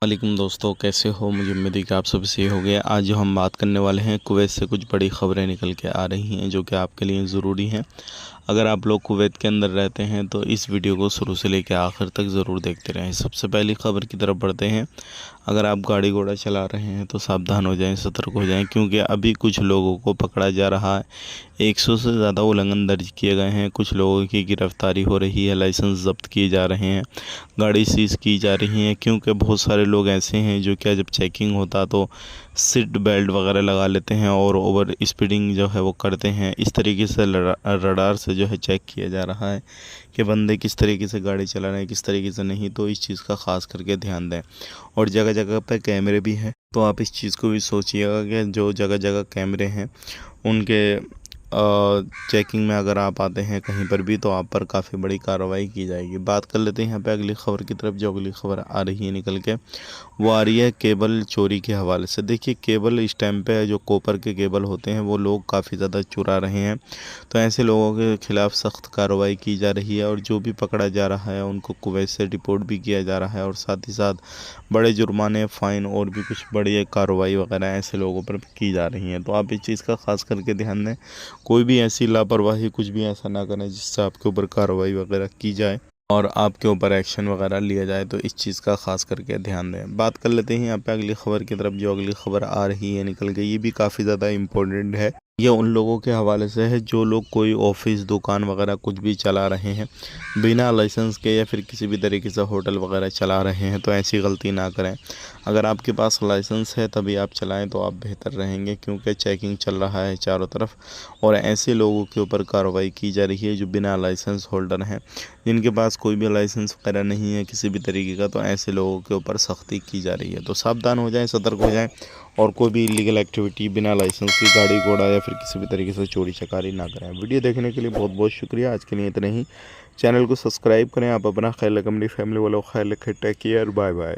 वालेकुम दोस्तों, कैसे हो? मुझे उम्मीद है कि आप सब सही हो गए। आज जो हम बात करने वाले हैं, कुवैत से कुछ बड़ी ख़बरें निकल के आ रही हैं जो कि आपके लिए ज़रूरी हैं। अगर आप लोग कुवैत के अंदर रहते हैं तो इस वीडियो को शुरू से लेकर आखिर तक ज़रूर देखते रहें। सबसे पहली ख़बर की तरफ बढ़ते हैं। अगर आप गाड़ी घोड़ा चला रहे हैं तो सावधान हो जाएं, सतर्क हो जाएं, क्योंकि अभी कुछ लोगों को पकड़ा जा रहा है। 100 से ज़्यादा उल्लंघन दर्ज किए गए हैं। कुछ लोगों की गिरफ्तारी हो रही है, लाइसेंस जब्त किए जा रहे हैं, गाड़ी सीज की जा रही है, क्योंकि बहुत सारे लोग ऐसे हैं जो क्या जब चेकिंग होता तो सीट बेल्ट वगैरह लगा लेते हैं और ओवर स्पीडिंग जो है वो करते हैं। इस तरीके से रडार से जो है चेक किया जा रहा है कि बंदे किस तरीके से गाड़ी चला रहे हैं, किस तरीके से नहीं। तो इस चीज़ का ख़ास करके ध्यान दें। और जगह जगह पर कैमरे भी हैं, तो आप इस चीज़ को भी सोचिएगा कि जो जगह जगह कैमरे हैं उनके चेकिंग में अगर आप आते हैं कहीं पर भी तो आप पर काफ़ी बड़ी कार्रवाई की जाएगी। बात कर लेते हैं यहाँ पे अगली ख़बर की तरफ। जो अगली ख़बर आ रही है निकल के, वो आ रही है केबल चोरी के हवाले से। देखिए, केबल इस टाइम पे जो कॉपर के केबल होते हैं वो लोग काफ़ी ज़्यादा चुरा रहे हैं। तो ऐसे लोगों के ख़िलाफ़ सख्त कार्रवाई की जा रही है और जो भी पकड़ा जा रहा है उनको कुवैत से रिपोर्ट भी किया जा रहा है और साथ ही साथ बड़े जुर्माने, फ़ाइन और भी कुछ बड़ी कार्रवाई वगैरह ऐसे लोगों पर की जा रही हैं। तो आप इस चीज़ का ख़ास करके ध्यान दें। कोई भी ऐसी लापरवाही, कुछ भी ऐसा ना करें जिससे आपके ऊपर कार्रवाई वगैरह की जाए और आपके ऊपर एक्शन वगैरह लिया जाए। तो इस चीज़ का ख़ास करके ध्यान दें। बात कर लेते हैं यहाँ पे अगली ख़बर की तरफ। जो अगली ख़बर आ रही है निकल के, ये भी काफ़ी ज़्यादा इम्पोर्टेंट है। ये उन लोगों के हवाले से है जो लोग कोई ऑफिस, दुकान वगैरह कुछ भी चला रहे हैं बिना लाइसेंस के, या फिर किसी भी तरीके से होटल वगैरह चला रहे हैं। तो ऐसी गलती ना करें। अगर आपके पास लाइसेंस है तभी आप चलाएं तो आप बेहतर रहेंगे, क्योंकि चेकिंग चल रहा है चारों तरफ और ऐसे लोगों के ऊपर कार्रवाई की जा रही है जो बिना लाइसेंस होल्डर हैं, जिनके पास कोई भी लाइसेंस वगैरह नहीं है किसी भी तरीके का। तो ऐसे लोगों के ऊपर सख्ती की जा रही है। तो सावधान हो जाएं, सतर्क हो जाएं और कोई भी इलीगल एक्टिविटी बिना लाइसेंस की गाड़ी घोड़ा या फिर किसी भी तरीके से चोरी चकारी ना करें। वीडियो देखने के लिए बहुत बहुत शुक्रिया। आज के लिए इतना ही। चैनल को सब्सक्राइब करें। आप अपना ख्याल रखें, अपनी फैमिली वालों का ख्याल रखें। Take care, bye bye.